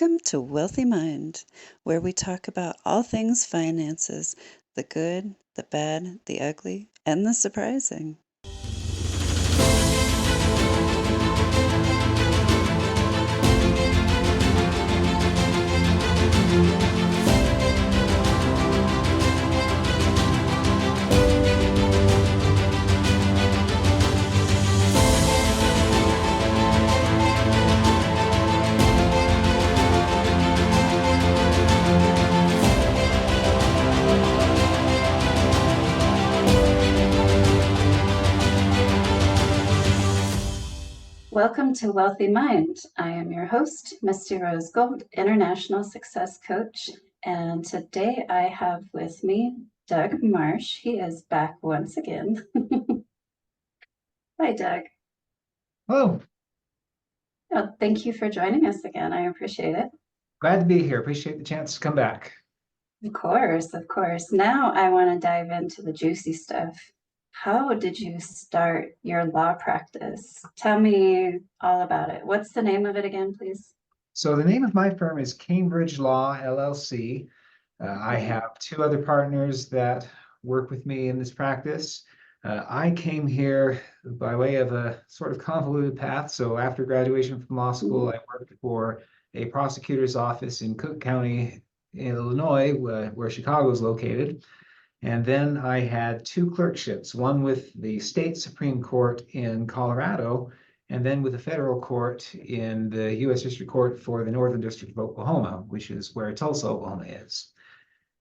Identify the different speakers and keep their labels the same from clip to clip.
Speaker 1: Welcome to Wealthy Mind, where we talk about all things finances, the good, the bad, the ugly, and the surprising.
Speaker 2: Welcome to Wealthy Mind. I am your host, Misty Rose Gold, International Success Coach. And today I have with me Doug Marsh. He is back once again. Hi, Doug.
Speaker 3: Hello.
Speaker 2: Oh, thank you for joining us again. I appreciate it.
Speaker 3: Glad to be here. Appreciate the chance to come back.
Speaker 2: Of course, of course. Now I want to dive into the juicy stuff. How did you start your law practice? Tell me all about it. What's the name of it again, please?
Speaker 3: So the name of my firm is Cambridge Law, LLC. I have two other partners that work with me in this practice. I came here by way of a sort of convoluted path. So after graduation from law school, I worked for a prosecutor's office in Cook County, in Illinois, where Chicago is located. And then I had two clerkships, one with the state Supreme Court in Colorado, and then with the federal court in the U.S. District Court for the Northern District of Oklahoma, which is where Tulsa, Oklahoma is.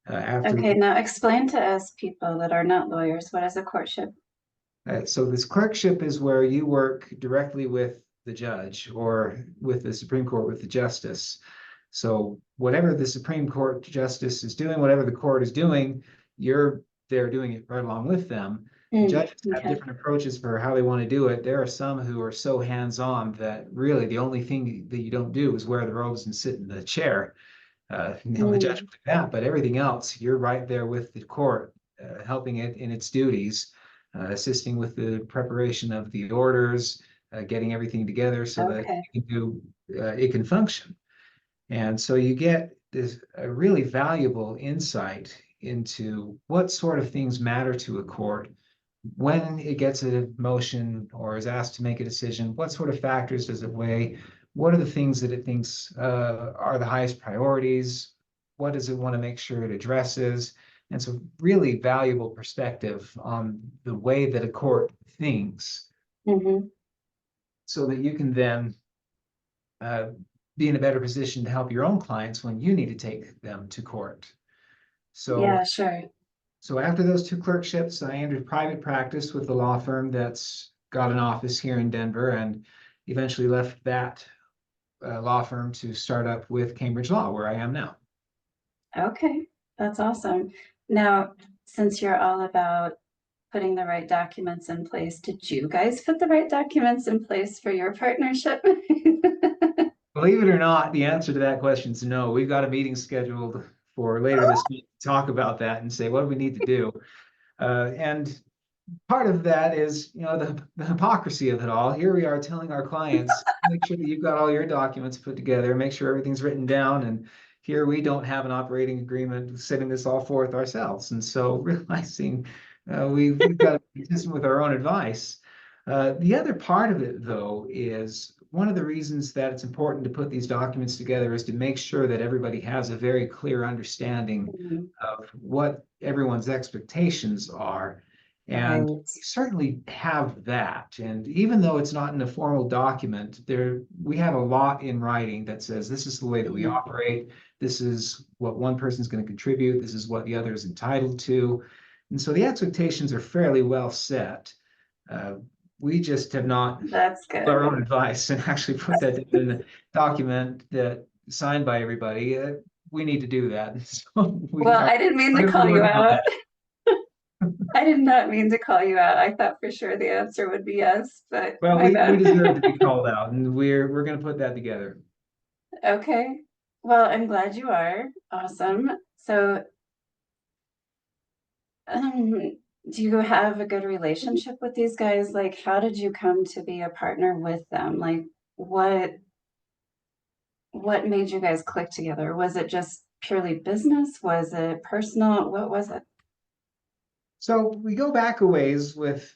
Speaker 2: Okay, now explain to us people that are not lawyers, what is a courtship?
Speaker 3: So this clerkship is where you work directly with the judge or with the Supreme Court, with the justice. So whatever the Supreme Court justice is doing, whatever the court is doing, you're there doing it right along with them. Judges have different approaches for how they want to do it. There are some who are so hands-on that really the only thing that you don't do is wear the robes and sit in the chair. The judge will do that, but everything else, you're right there with the court, helping it in its duties, assisting with the preparation of the orders, getting everything together so that it can function. And so you get this a really valuable insight into what sort of things matter to a court when it gets a motion or is asked to make a decision. What sort of factors does it weigh? What are the things that it thinks are the highest priorities? What does it want to make sure it addresses? And so really valuable perspective on the way that a court thinks, so that you can then be in a better position to help your own clients when you need to take them to court. So
Speaker 2: yeah, sure.
Speaker 3: So after those two clerkships, I entered private practice with a law firm that's got an office here in Denver, and eventually left that law firm to start up with Cambridge Law, where I am now.
Speaker 2: Okay, that's awesome. Now, since you're all about putting the right documents in place, did you guys put the right documents in place for your partnership?
Speaker 3: Believe it or not, the answer to that question is no. We've got a meeting scheduled for later this week to talk about that and say, what do we need to do? And part of that is, the hypocrisy of it all. Here we are telling our clients, make sure that you've got all your documents put together, make sure everything's written down. And here we don't have an operating agreement setting this all forth ourselves. And so realizing we've got to be consistent with our own advice. The other part of it, though, is one of the reasons that it's important to put these documents together is to make sure that everybody has a very clear understanding of what everyone's expectations are. And we certainly have that. And even though it's not in a formal document, we have a lot in writing that says this is the way that we operate. This is what one person's going to contribute. This is what the other is entitled to. And so the expectations are fairly well set. We just have not put our own advice and actually put that in a document that signed by everybody. We need to do that. So
Speaker 2: I didn't mean to call you out. I did not mean to call you out. I thought for sure the answer would be yes, but
Speaker 3: we deserve to be called out, and we're going to put that together.
Speaker 2: Okay. Well, I'm glad you are. Awesome. So, do you have a good relationship with these guys? Like, how did you come to be a partner with them? Like, what what made you guys click together? Was it just purely business? Was it personal? What was it?
Speaker 3: So we go back a ways with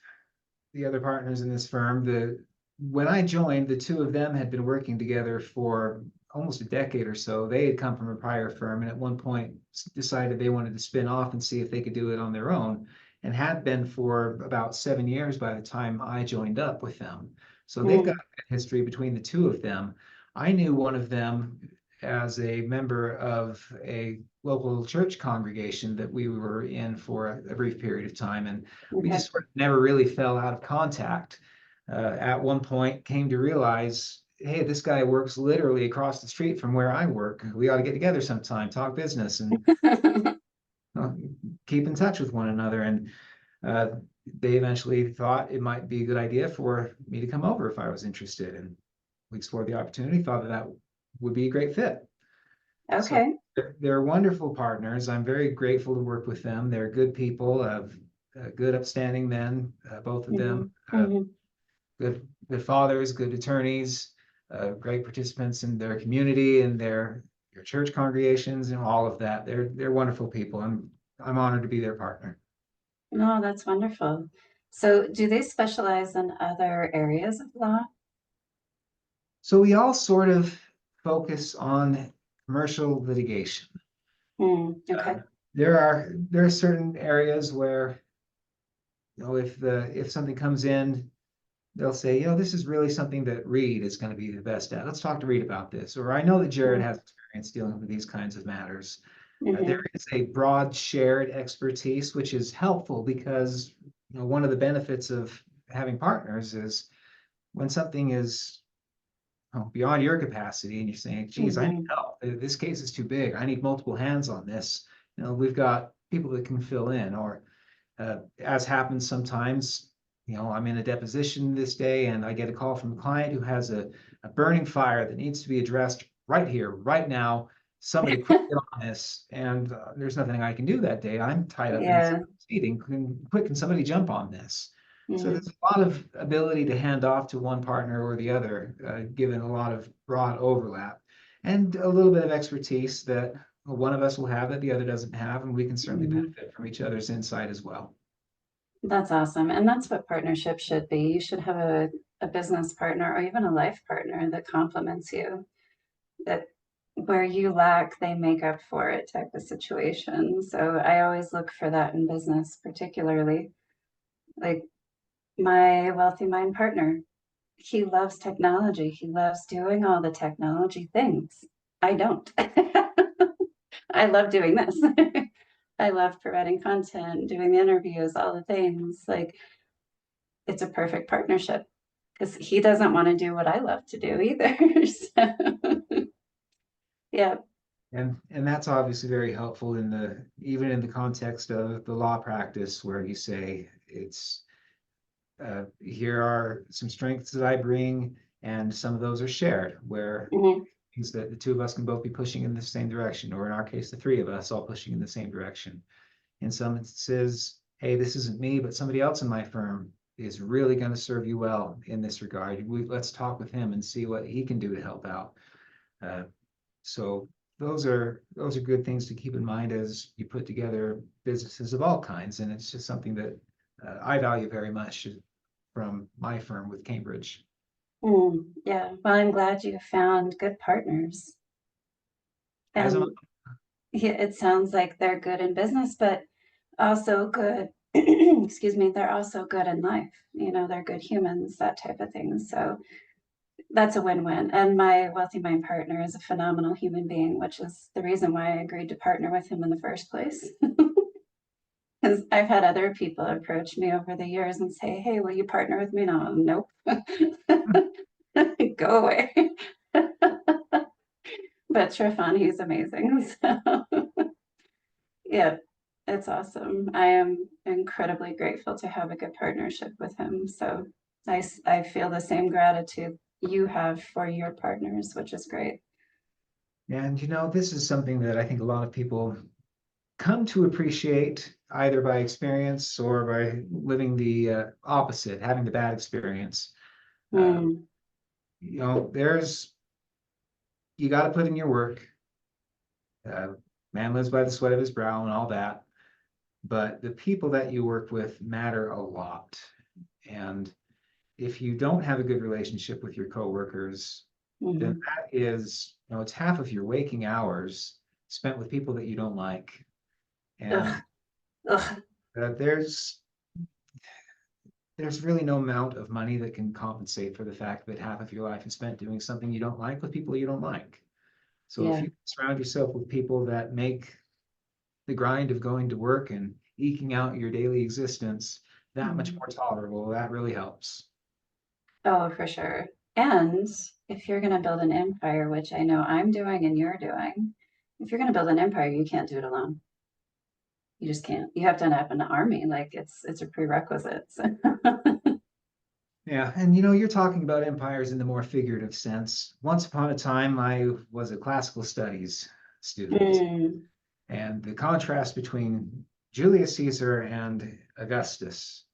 Speaker 3: the other partners in this firm. When I joined, the two of them had been working together for almost a decade or so. They had come from a prior firm and at one point decided they wanted to spin off and see if they could do it on their own, and had been for about 7 years by the time I joined up with them. So they've got
Speaker 2: Mm,
Speaker 3: a history between the two of them. I knew one of them as a member of a local church congregation that we were in for a brief period of time, and we
Speaker 2: okay.
Speaker 3: just sort of never really fell out of contact. At one point, came to realize, hey, this guy works literally across the street from where I work. We ought to get together sometime, talk business, and uh, keep in touch with one another. And uh, they eventually thought it might be a good idea for me to come over if I was interested. And we explored the opportunity, thought that would be a great fit. So
Speaker 2: Okay.
Speaker 3: they're wonderful partners. I'm very grateful to work with them. They're good people, good, upstanding men, both of them.
Speaker 2: Hmm. Hmm.
Speaker 3: Good fathers, good attorneys, great participants in their community and their church congregations and all of that. They're wonderful people. I'm honored to be their partner.
Speaker 2: No, that's wonderful. So, do they specialize in other areas of law?
Speaker 3: So we all sort of focus on commercial litigation.
Speaker 2: Mm,
Speaker 3: Uh,
Speaker 2: okay.
Speaker 3: there are certain areas where, if something comes in, they'll say, this is really something that Reed is going to be the best at. Let's talk to Reed about this. Or I know that Jared has experience dealing with these kinds of matters. There
Speaker 2: Mm-hmm.
Speaker 3: is a broad shared expertise, which is helpful because one of the benefits of having partners is when something is beyond your capacity and you're saying, geez, I need
Speaker 2: Mm-hmm.
Speaker 3: help. This case is too big. I need multiple hands on this. We've got people that can fill in, or as happens sometimes, I'm in a deposition this day and I get a call from a client who has a burning fire that needs to be addressed right here, right now. Somebody quick get on this. And there's nothing I can do that day. I'm tied up in this
Speaker 2: Yeah.
Speaker 3: meeting. Quick, can somebody jump on this? So
Speaker 2: Mm,
Speaker 3: there's a lot of ability to hand off to one partner or the other, given a lot of broad overlap and a little bit of expertise that one of us will have that the other doesn't have, and we can certainly
Speaker 2: mm.
Speaker 3: benefit from each other's insight as well.
Speaker 2: That's awesome. And that's what partnership should be. You should have a business partner or even a life partner that complements you, that where you lack, they make up for it type of situation. So I always look for that in business, particularly like my wealthy mind partner. He loves technology. He loves doing all the technology things. I don't. I love doing this. I love providing content, doing the interviews, all the things. Like it's a perfect partnership because he doesn't want to do what I love to do either. So, yeah.
Speaker 3: And that's obviously very helpful even in the context of the law practice where you say here are some strengths that I bring, and some of those are shared, where
Speaker 2: Mhm.
Speaker 3: things that the two of us can both be pushing in the same direction, or in our case, the three of us all pushing in the same direction. In some instances, hey, this isn't me, but somebody else in my firm is really going to serve you well in this regard. Let's talk with him and see what he can do to help out. Uh, so those are good things to keep in mind as you put together businesses of all kinds, and it's just something that I value very much from my firm with Cambridge.
Speaker 2: Mm, yeah. Well, I'm glad you found good partners.
Speaker 3: As am
Speaker 2: And yeah, it sounds like they're good in business, but also good, excuse me, they're also good in life. They're good humans, that type of thing. So that's a win-win. And my wealthy mind partner is a phenomenal human being, which is the reason why I agreed to partner with him in the first place. Because I've had other people approach me over the years and say, "Hey, will you partner with me?" No, nope. Go away. But Trifon, he's amazing. So yeah, it's awesome. I am incredibly grateful to have a good partnership with him. So I feel the same gratitude you have for your partners, which is great.
Speaker 3: And this is something that I think a lot of people come to appreciate either by experience or by living the opposite, having the bad experience. Uh,
Speaker 2: Mm,
Speaker 3: there's you got to put in your work. Man lives by the sweat of his brow and all that. But the people that you work with matter a lot. And if you don't have a good relationship with your coworkers, then
Speaker 2: Mhm.
Speaker 3: that is, it's half of your waking hours spent with people that you don't like. And
Speaker 2: Ugh. Ugh.
Speaker 3: uh, there's really no amount of money that can compensate for the fact that half of your life is spent doing something you don't like with people you don't like. So if
Speaker 2: Yeah.
Speaker 3: you surround yourself with people that make the grind of going to work and eking out your daily existence that much
Speaker 2: Mhm.
Speaker 3: more tolerable, that really helps.
Speaker 2: Oh, for sure. And if you're going to build an empire, which I know I'm doing and you're doing, if you're going to build an empire, you can't do it alone. You just can't. You have to have an army. Like it's a prerequisite. So.
Speaker 3: Yeah, and you're talking about empires in the more figurative sense. Once upon a time, I was a classical studies student,
Speaker 2: Mm,
Speaker 3: and the contrast between Julius Caesar and Augustus.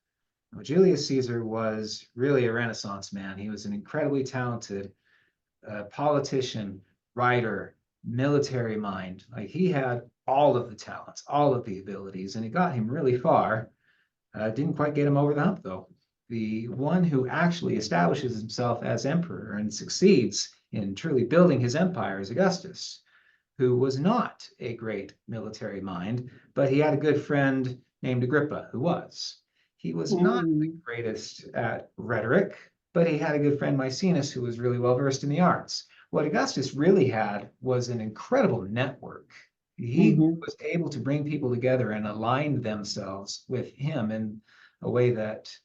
Speaker 3: Well, Julius Caesar was really a Renaissance man. He was an incredibly talented politician, writer, military mind. Like he had all of the talents, all of the abilities, and it got him really far. Didn't quite get him over the hump, though. The one who actually establishes himself as emperor and succeeds in truly building his empire is Augustus, who was not a great military mind, but he had a good friend named Agrippa who was. He was not the
Speaker 2: mm,
Speaker 3: greatest at rhetoric, but he had a good friend Maecenas who was really well versed in the arts. What Augustus really had was an incredible network. He
Speaker 2: mhm.
Speaker 3: was able to bring people together and align themselves with him in a way that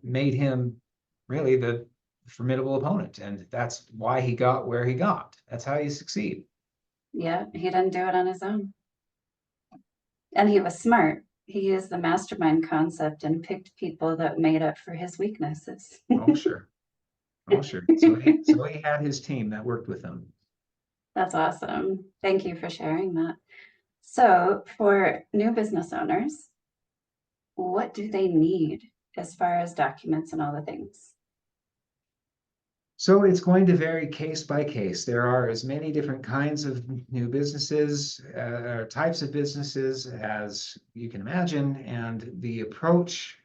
Speaker 3: made him really the formidable opponent. And that's why he got where he got. That's how you succeed.
Speaker 2: Yeah, he didn't do it on his own. And he was smart. He used the mastermind concept and picked people that made up for his weaknesses.
Speaker 3: Oh, sure. Oh, sure. So he had his team that worked with him.
Speaker 2: That's awesome. Thank you for sharing that. So, for new business owners, what do they need as far as documents and all the things?
Speaker 3: So it's going to vary case by case. There are as many different kinds of new businesses, or types of businesses as you can imagine, and the approach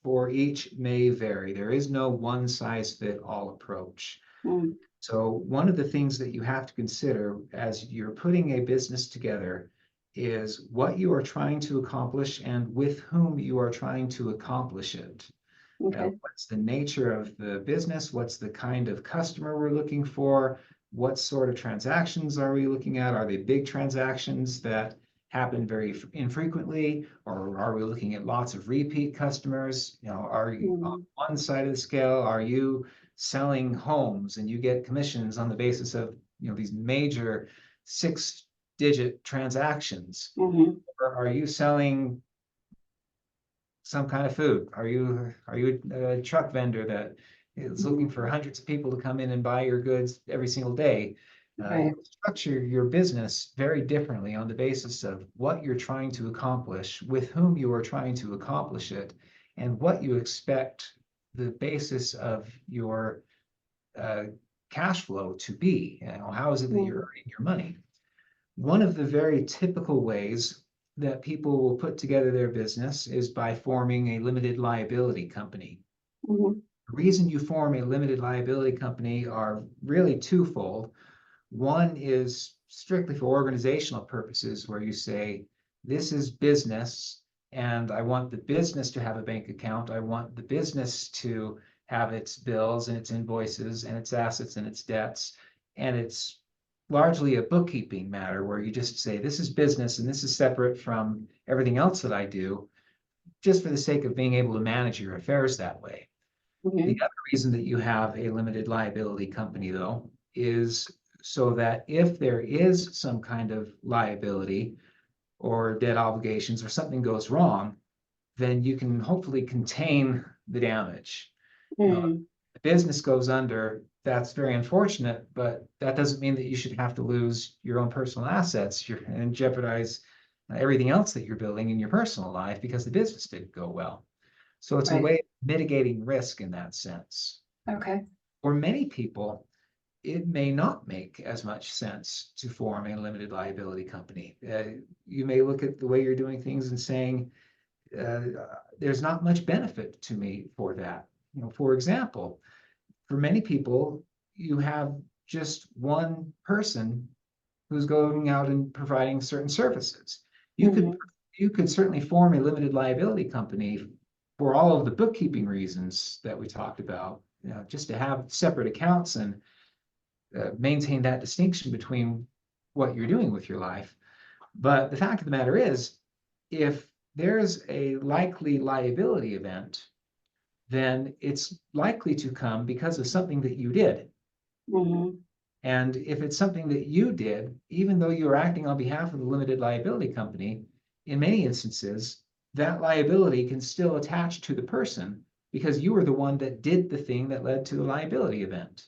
Speaker 3: for each may vary. There is no one size fit all approach.
Speaker 2: Mm,
Speaker 3: So one of the things that you have to consider as you're putting a business together is what you are trying to accomplish and with whom you are trying to accomplish it.
Speaker 2: okay.
Speaker 3: What's the nature of the business? What's the kind of customer we're looking for? What sort of transactions are we looking at? Are they big transactions that happen very infrequently, or are we looking at lots of repeat customers? Are you on
Speaker 2: Mm,
Speaker 3: one side of the scale? Are you selling homes and you get commissions on the basis of these major six-digit transactions?
Speaker 2: mhm,
Speaker 3: Or are you selling some kind of food? Are you a truck vendor that is looking
Speaker 2: mhm.
Speaker 3: for hundreds of people to come in and buy your goods every single day?
Speaker 2: Right.
Speaker 3: You'll structure your business very differently on the basis of what you're trying to accomplish, with whom you are trying to accomplish it, and what you expect the basis of your uh, cash flow to be. How is it that you're
Speaker 2: Mm,
Speaker 3: earning your money? One of the very typical ways that people will put together their business is by forming a limited liability company.
Speaker 2: mhm,
Speaker 3: The reason you form a limited liability company are really twofold. One is strictly for organizational purposes, where you say, this is business, and I want the business to have a bank account. I want the business to have its bills and its invoices and its assets and its debts. And it's largely a bookkeeping matter where you just say, this is business and this is separate from everything else that I do, just for the sake of being able to manage your affairs that way. The
Speaker 2: mhm,
Speaker 3: other reason that you have a limited liability company, though, is so that if there is some kind of liability or debt obligations or something goes wrong, then you can hopefully contain the damage.
Speaker 2: mm,
Speaker 3: The business goes under, that's very unfortunate, but that doesn't mean that you should have to lose your own personal assets and jeopardize everything else that you're building in your personal life because the business didn't go well. So it's a
Speaker 2: right.
Speaker 3: way of mitigating risk in that sense.
Speaker 2: Okay.
Speaker 3: For many people, it may not make as much sense to form a limited liability company. You may look at the way you're doing things and saying, uh, there's not much benefit to me for that. For example, for many people, you have just one person who's going out and providing certain services. You could
Speaker 2: Mhm.
Speaker 3: you could certainly form a limited liability company for all of the bookkeeping reasons that we talked about, just to have separate accounts and maintain that distinction between what you're doing with your life. But the fact of the matter is, if there's a likely liability event, then it's likely to come because of something that you did.
Speaker 2: Mhm.
Speaker 3: And if it's something that you did, even though you're acting on behalf of the limited liability company, in many instances, that liability can still attach to the person because you were the one that did the thing that led to the liability event.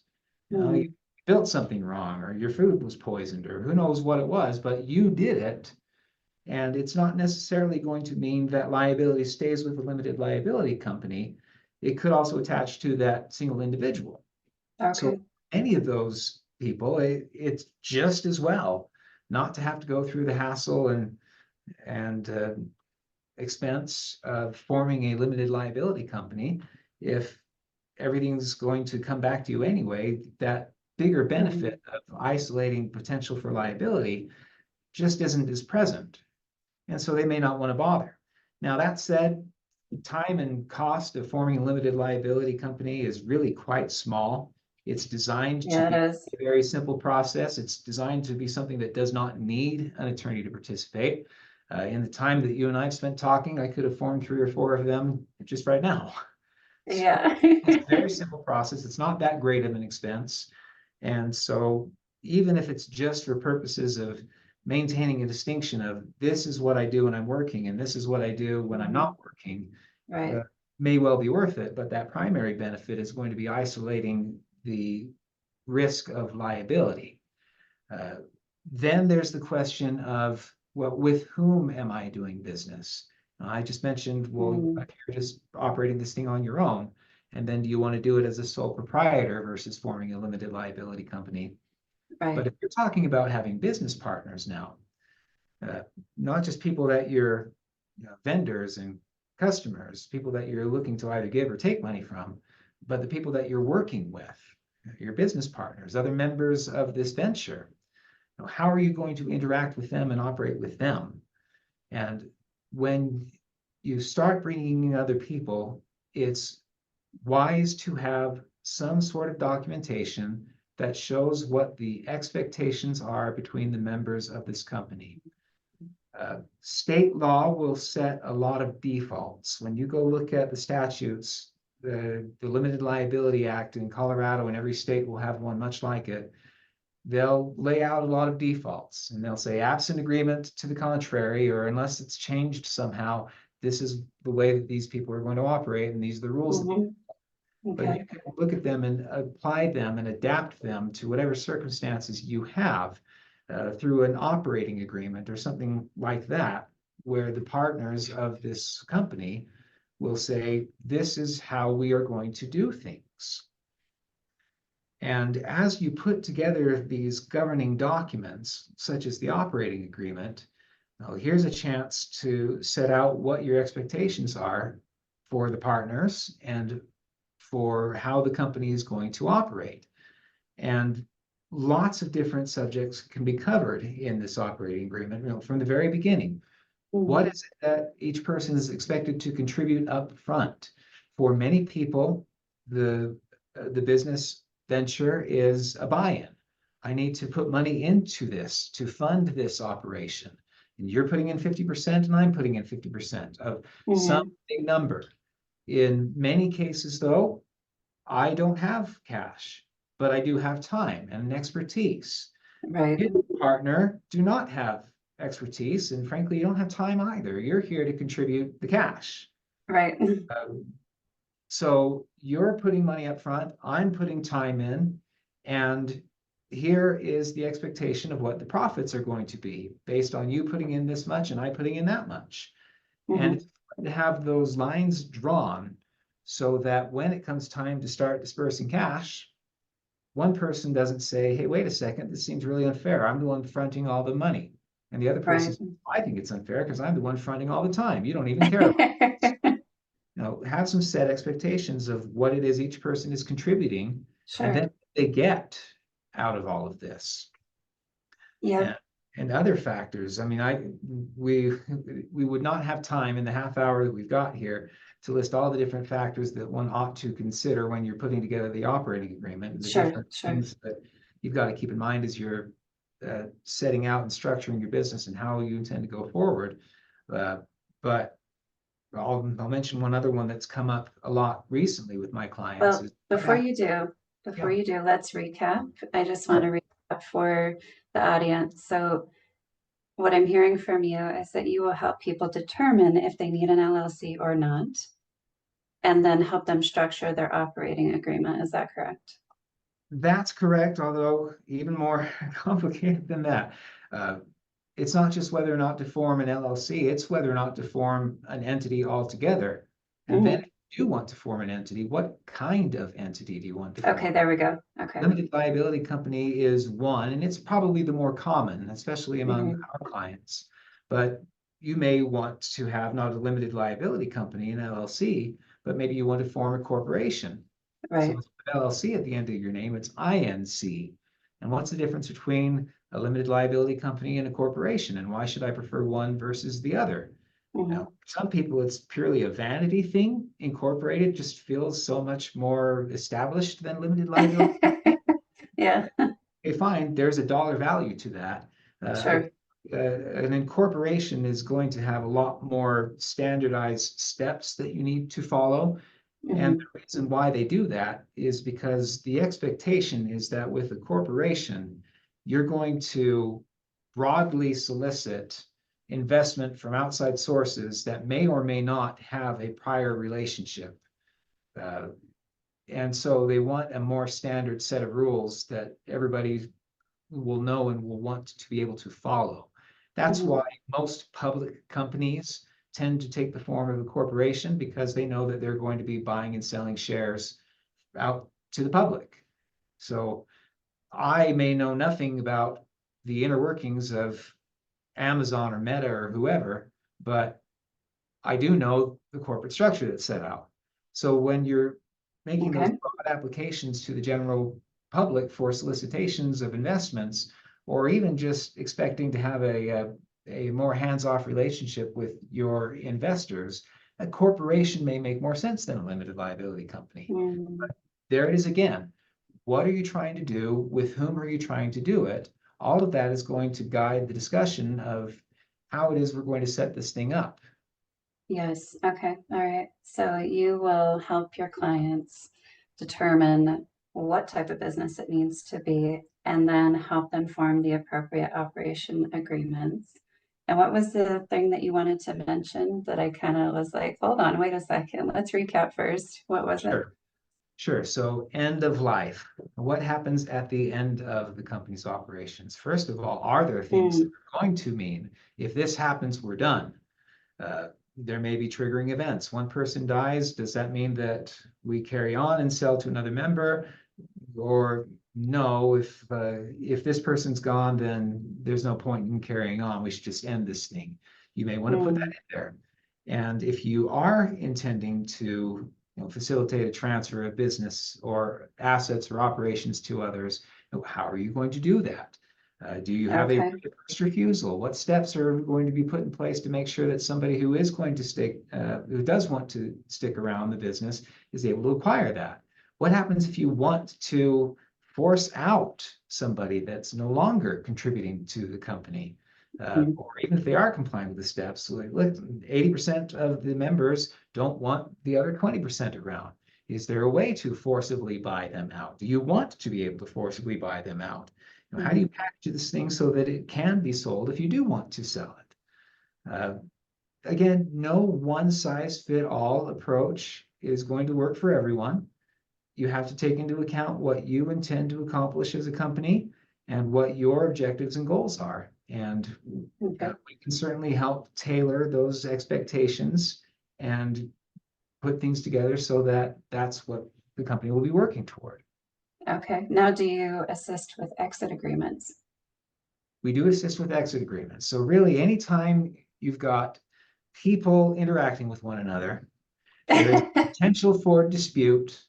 Speaker 3: You
Speaker 2: Mhm.
Speaker 3: built something wrong, or your food was poisoned, or who knows what it was, but you did it. And it's not necessarily going to mean that liability stays with the limited liability company. It could also attach to that single individual. So
Speaker 2: Okay.
Speaker 3: any of those people, it's just as well not to have to go through the hassle and expense of forming a limited liability company. If everything's going to come back to you anyway, that bigger
Speaker 2: Mhm.
Speaker 3: benefit of isolating potential for liability just isn't as present. And so they may not want to bother. Now, that said, the time and cost of forming a limited liability company is really quite small. It's designed to
Speaker 2: Yeah, it
Speaker 3: be
Speaker 2: is.
Speaker 3: a very simple process. It's designed to be something that does not need an attorney to participate. In the time that you and I have spent talking, I could have formed 3 or 4 of them just right now. So
Speaker 2: Yeah.
Speaker 3: it's a very simple process. It's not that great of an expense. And so even if it's just for purposes of maintaining a distinction of this is what I do when I'm working and this is what I do when I'm
Speaker 2: Mhm.
Speaker 3: not working, uh,
Speaker 2: Right.
Speaker 3: may well be worth it. But that primary benefit is going to be isolating the risk of liability. Uh, then there's the question of, well, with whom am I doing business? I just mentioned, well,
Speaker 2: Mhm.
Speaker 3: you're just operating this thing on your own. And then do you want to do it as a sole proprietor versus forming a limited liability company? But
Speaker 2: Right.
Speaker 3: if you're talking about having business partners now, uh, not just people that you're, vendors and customers, people that you're looking to either give or take money from, but the people that you're working with, your business partners, other members of this venture. How are you going to interact with them and operate with them? And when you start bringing in other people, it's wise to have some sort of documentation that shows what the expectations are between the members of this company. State law will set a lot of defaults. When you go look at the statutes, the Limited Liability Act in Colorado, and every state will have one much like it, they'll lay out a lot of defaults and they'll say absent agreement to the contrary, or unless it's changed somehow, this is the way that these people are going to operate and these are the rules.
Speaker 2: Mhm.
Speaker 3: But
Speaker 2: Okay.
Speaker 3: you can look at them and apply them and adapt them to whatever circumstances you have through an operating agreement or something like that, where the partners of this company will say, this is how we are going to do things. And as you put together these governing documents, such as the operating agreement, well, here's a chance to set out what your expectations are for the partners and for how the company is going to operate. And lots of different subjects can be covered in this operating agreement, from the very beginning. What
Speaker 2: Mhm.
Speaker 3: is it that each person is expected to contribute up front? For many people, the business venture is a buy-in. I need to put money into this to fund this operation. And you're putting in 50% and I'm putting in 50% of some
Speaker 2: Mhm.
Speaker 3: big number. In many cases, though, I don't have cash, but I do have time and an expertise.
Speaker 2: Right.
Speaker 3: His partner do not have expertise, and frankly, you don't have time either. You're here to contribute the cash.
Speaker 2: Right.
Speaker 3: Um, so you're putting money up front, I'm putting time in, and here is the expectation of what the profits are going to be based on you putting in this much and I putting in that much. And it's
Speaker 2: Mhm.
Speaker 3: important to have those lines drawn so that when it comes time to start dispersing cash, one person doesn't say, hey, wait a second, this seems really unfair. I'm the one fronting all the money. And the other person
Speaker 2: Right.
Speaker 3: says, I think it's unfair because I'm the one fronting all the time. You don't even care about it. Have some set expectations of what it is each person is contributing, and
Speaker 2: Sure.
Speaker 3: then they get out of all of this.
Speaker 2: Yep.
Speaker 3: And, and other factors. I mean, we would not have time in the half hour that we've got here to list all the different factors that one ought to consider when you're putting together the operating agreement, and the
Speaker 2: Sure.
Speaker 3: different
Speaker 2: Sure.
Speaker 3: things that you've got to keep in mind as you're setting out and structuring your business and how you intend to go forward. But I'll mention one other one that's come up a lot recently with my clients
Speaker 2: Well,
Speaker 3: is what happens.
Speaker 2: before
Speaker 3: Yeah,
Speaker 2: you do, let's recap. I just want to
Speaker 3: sure.
Speaker 2: recap for the audience. So what I'm hearing from you is that you will help people determine if they need an LLC or not, and then help them structure their operating agreement. Is that correct?
Speaker 3: That's correct, although even more complicated than that. Uh, it's not just whether or not to form an LLC, it's whether or not to form an entity altogether. And then
Speaker 2: Mhm.
Speaker 3: if you do want to form an entity, what kind of entity do you want to
Speaker 2: Okay,
Speaker 3: form?
Speaker 2: there we go. Okay.
Speaker 3: Limited liability company is one, and it's probably the more common, especially among
Speaker 2: Mhm.
Speaker 3: our clients. But you may want to have not a limited liability company, an LLC, but maybe you want to form a corporation. So
Speaker 2: Right.
Speaker 3: it's LLC at the end of your name, it's INC. And what's the difference between a limited liability company and a corporation? And why should I prefer one versus the other? Now,
Speaker 2: Mhm.
Speaker 3: for some people, it's purely a vanity thing. Incorporated just feels so much more established than limited liability.
Speaker 2: Yeah,
Speaker 3: Okay, fine, there's a dollar value to that. Uh,
Speaker 2: sure.
Speaker 3: an incorporation is going to have a lot more standardized steps that you need to follow. And
Speaker 2: Mhm.
Speaker 3: the reason why they do that is because the expectation is that with a corporation, you're going to broadly solicit investment from outside sources that may or may not have a prior relationship. Uh, and so they want a more standard set of rules that everybody will know and will want to be able to follow. That's
Speaker 2: Mhm.
Speaker 3: why most public companies tend to take the form of a corporation because they know that they're going to be buying and selling shares out to the public. So I may know nothing about the inner workings of Amazon or Meta or whoever, but I do know the corporate structure that's set out. So when you're making those
Speaker 2: Okay.
Speaker 3: broad applications to the general public for solicitations of investments, or even just expecting to have a more hands-off relationship with your investors, a corporation may make more sense than a limited liability company.
Speaker 2: Mhm.
Speaker 3: There it is again. What are you trying to do? With whom are you trying to do it? All of that is going to guide the discussion of how it is we're going to set this thing up.
Speaker 2: Yes. Okay. All right. So you will help your clients determine what type of business it needs to be and then help them form the appropriate operation agreements. And what was the thing that you wanted to mention that I kind of was like, hold on, wait a second, let's recap first. What was it?
Speaker 3: Sure. Sure. So end of life. What happens at the end of the company's operations? First of all, are there things that
Speaker 2: Mm,
Speaker 3: are going to mean if this happens, we're done? Uh, there may be triggering events. One person dies. Does that mean that we carry on and sell to another member? Or no, if this person's gone, then there's no point in carrying on. We should just end this thing. You may want to put that
Speaker 2: mm,
Speaker 3: in there. And if you are intending to facilitate a transfer of business or assets or operations to others, how are you going to do that? Do you have a right
Speaker 2: okay.
Speaker 3: of first refusal? What steps are going to be put in place to make sure that somebody who is going to who does want to stick around the business is able to acquire that? What happens if you want to force out somebody that's no longer contributing to the company?
Speaker 2: Mm,
Speaker 3: Or even if they are complying with the steps, like, look, 80% of the members don't want the other 20% around. Is there a way to forcibly buy them out? Do you want to be able to forcibly buy them out? How do you
Speaker 2: mhm.
Speaker 3: package this thing so that it can be sold if you do want to sell it? Again, no one size fit all approach is going to work for everyone. You have to take into account what you intend to accomplish as a company and what your objectives and goals are. And
Speaker 2: Okay.
Speaker 3: we can certainly help tailor those expectations and put things together so that that's what the company will be working toward.
Speaker 2: Okay. Now, do you assist with exit agreements?
Speaker 3: We do assist with exit agreements. So really, anytime you've got people interacting with one another, there is potential for dispute,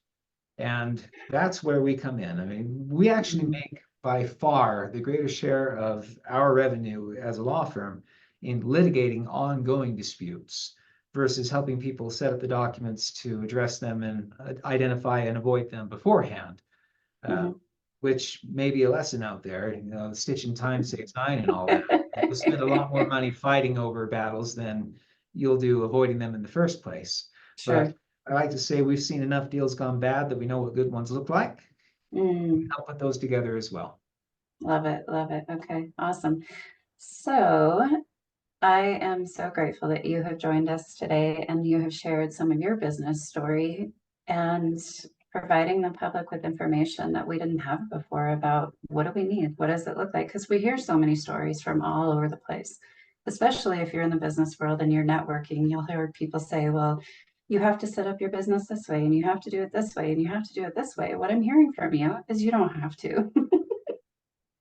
Speaker 3: and that's where we come in. I mean, we actually
Speaker 2: Mhm.
Speaker 3: make by far the greatest share of our revenue as a law firm in litigating ongoing disputes versus helping people set up the documents to address them and identify and avoid them beforehand. uh,
Speaker 2: Mhm.
Speaker 3: which may be a lesson out there. You know, stitching time saves nine and all that. You'll spend a lot more money fighting over battles than you'll do avoiding them in the first place.
Speaker 2: Sure.
Speaker 3: But I like to say we've seen enough deals gone bad that we know what good ones look like.
Speaker 2: Mm,
Speaker 3: I'll put those together as well.
Speaker 2: love it. Love it. Okay. Awesome. So I am so grateful that you have joined us today and you have shared some of your business story and providing the public with information that we didn't have before about what do we need? What does it look like? Because we hear so many stories from all over the place, especially if you're in the business world and you're networking. You'll hear people say, well, you have to set up your business this way and you have to do it this way and you have to do it this way. What I'm hearing from you is you don't have to.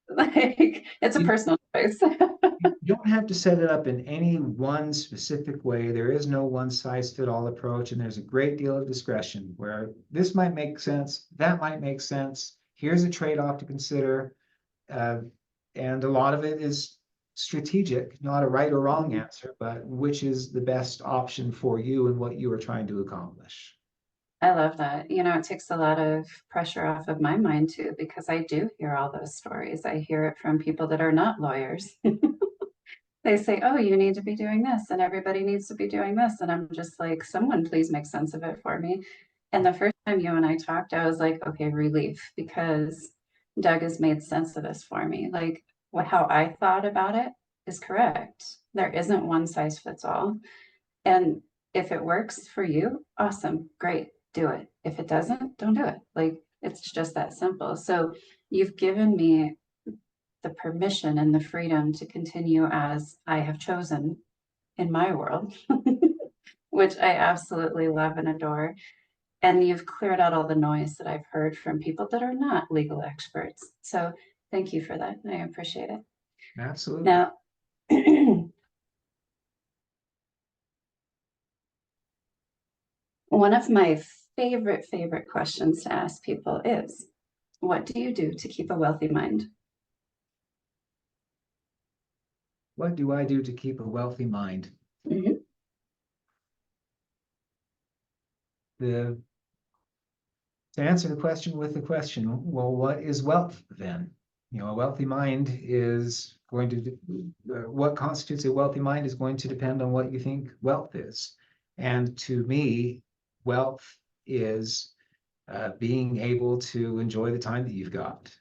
Speaker 2: Like it's a
Speaker 3: You,
Speaker 2: personal choice.
Speaker 3: you don't have to set it up in any one specific way. There is no one size fit all approach, and there's a great deal of discretion where this might make sense, that might make sense. Here's a trade-off to consider. Uh, and a lot of it is strategic, not a right or wrong answer, but which is the best option for you and what you are trying to accomplish.
Speaker 2: I love that. You know, it takes a lot of pressure off of my mind too, because I do hear all those stories. I hear it from people that are not lawyers. They say, oh, you need to be doing this, and everybody needs to be doing this. And I'm just like, someone please make sense of it for me. And the first time you and I talked, I was like, okay, relief, because Doug has made sense of this for me. Like, what how I thought about it is correct. There isn't one size fits all. And if it works for you, awesome, great, do it. If it doesn't, don't do it. Like it's just that simple. So you've given me the permission and the freedom to continue as I have chosen in my world, which I absolutely love and adore. And you've cleared out all the noise that I've heard from people that are not legal experts. So thank you for that. I appreciate it.
Speaker 3: Absolutely.
Speaker 2: Now, one of my favorite questions to ask people is, what do you do to keep a wealthy mind?
Speaker 3: What do I do to keep a wealthy mind?
Speaker 2: Mhm.
Speaker 3: The To answer the question with the question, well, what is wealth then? You know, a wealthy mind is going to, what constitutes a wealthy mind is going to depend on what you think wealth is. And to me, wealth is being able to enjoy the time that you've got.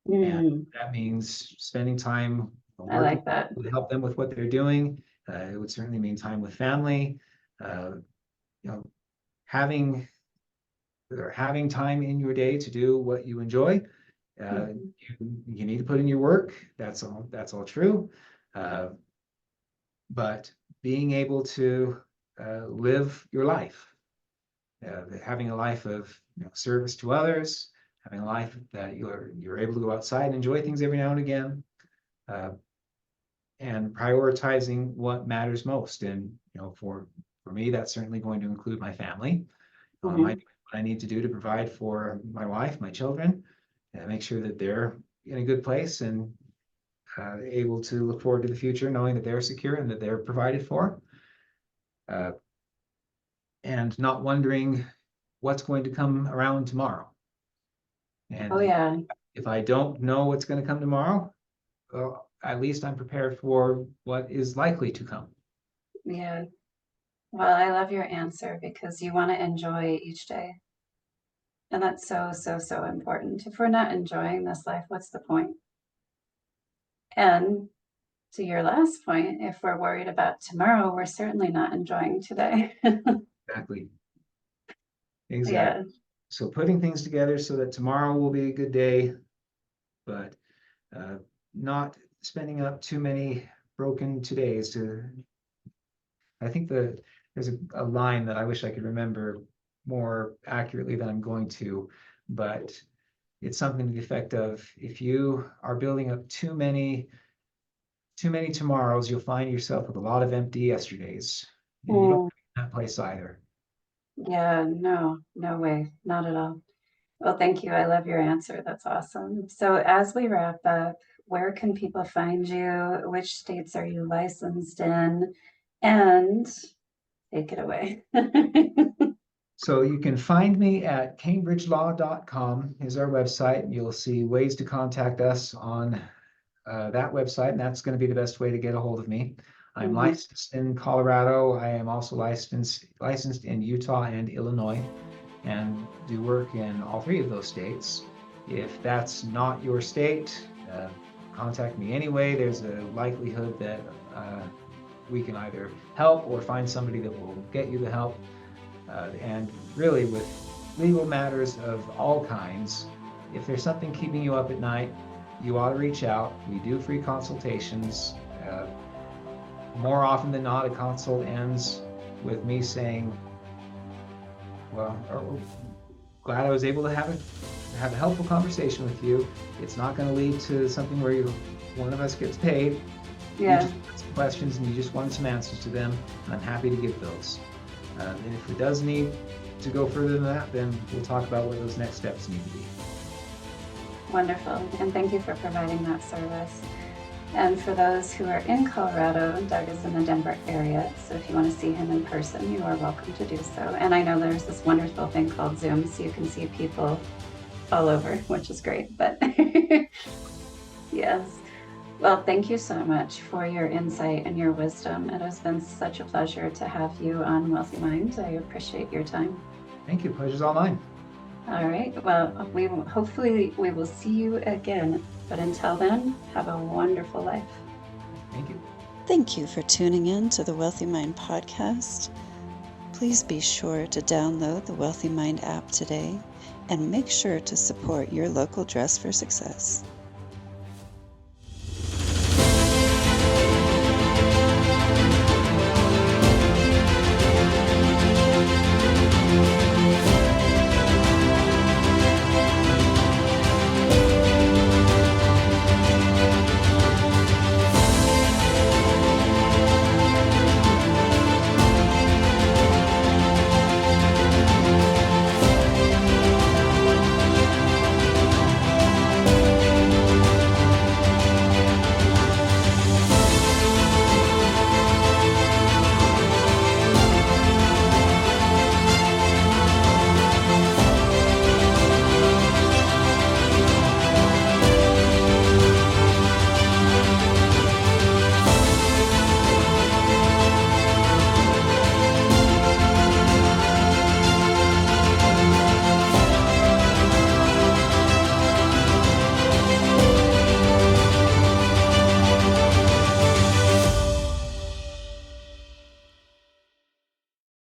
Speaker 3: And
Speaker 2: Mm,
Speaker 3: that means spending time
Speaker 2: I
Speaker 3: working
Speaker 2: like that.
Speaker 3: to help them with what they're doing. It would certainly mean time with family, uh, you know, having having time in your day to do what you enjoy.
Speaker 2: Mhm.
Speaker 3: You need to put in your work. That's all true. Uh, but being able to live your life, having a life of service to others, having a life that you're able to go outside and enjoy things every now and again, uh, and prioritizing what matters most. And for me, that's certainly going to include my family. I
Speaker 2: Mhm.
Speaker 3: do what I need to do to provide for my wife, my children, and make sure that they're in a good place and able to look forward to the future, knowing that they're secure and that they're provided for, uh, and not wondering what's going to come around tomorrow.
Speaker 2: Oh
Speaker 3: And
Speaker 2: yeah,
Speaker 3: if I don't know what's going to come tomorrow, well, at least I'm prepared for what is likely to come.
Speaker 2: yeah. Well, I love your answer because you want to enjoy each day. And that's so important. If we're not enjoying this life, what's the point? And to your last point, if we're worried about tomorrow, we're certainly not enjoying today.
Speaker 3: Exactly. Exactly.
Speaker 2: Yeah.
Speaker 3: So putting things together so that tomorrow will be a good day, but uh, not spending up too many broken todays to. I think there's a line that I wish I could remember more accurately than I'm going to, but It's something to the effect of, if you are building up too many tomorrows, you'll find yourself with a lot of empty yesterdays. And you don't
Speaker 2: Mm,
Speaker 3: want to be in that place either.
Speaker 2: yeah, no, no way, not at all. Well, thank you. I love your answer. That's awesome. So, as we wrap up, where can people find you? Which states are you licensed in? And take it away.
Speaker 3: So you can find me at cambridgelaw.com is our website. You'll see ways to contact us on that website, and that's going to be the best way to get a hold of me. I'm
Speaker 2: Mhm.
Speaker 3: licensed in Colorado. I am also licensed in Utah and Illinois, and do work in all three of those states. If that's not your state, contact me anyway. There's a likelihood that we can either help or find somebody that will get you the help. And really, with legal matters of all kinds, if there's something keeping you up at night, you ought to reach out. We do free consultations. More often than not, a consult ends with me saying, well, glad I was able to have a helpful conversation with you. It's not going to lead to something where one of us gets paid. You
Speaker 2: Yeah,
Speaker 3: just had some questions and you just wanted some answers to them, and I'm happy to give those. And if it does need to go further than that, then we'll talk about what those next steps need to be.
Speaker 2: wonderful. And thank you for providing that service. And for those who are in Colorado, Doug is in the Denver area. So if you want to see him in person, you are welcome to do so. And I know there's this wonderful thing called Zoom, so you can see people all over, which is great. But yes. Well, thank you so much for your insight and your wisdom. It has been such a pleasure to have you on Wealthy Mind. I appreciate your time.
Speaker 3: Thank you. Pleasure's all mine.
Speaker 2: All right. Well, hopefully we will see you again. But until then, have a wonderful life.
Speaker 3: Thank you.
Speaker 1: Thank you for tuning in to the Wealthy Mind podcast. Please be sure to download the Wealthy Mind app today and make sure to support your local Dress for Success.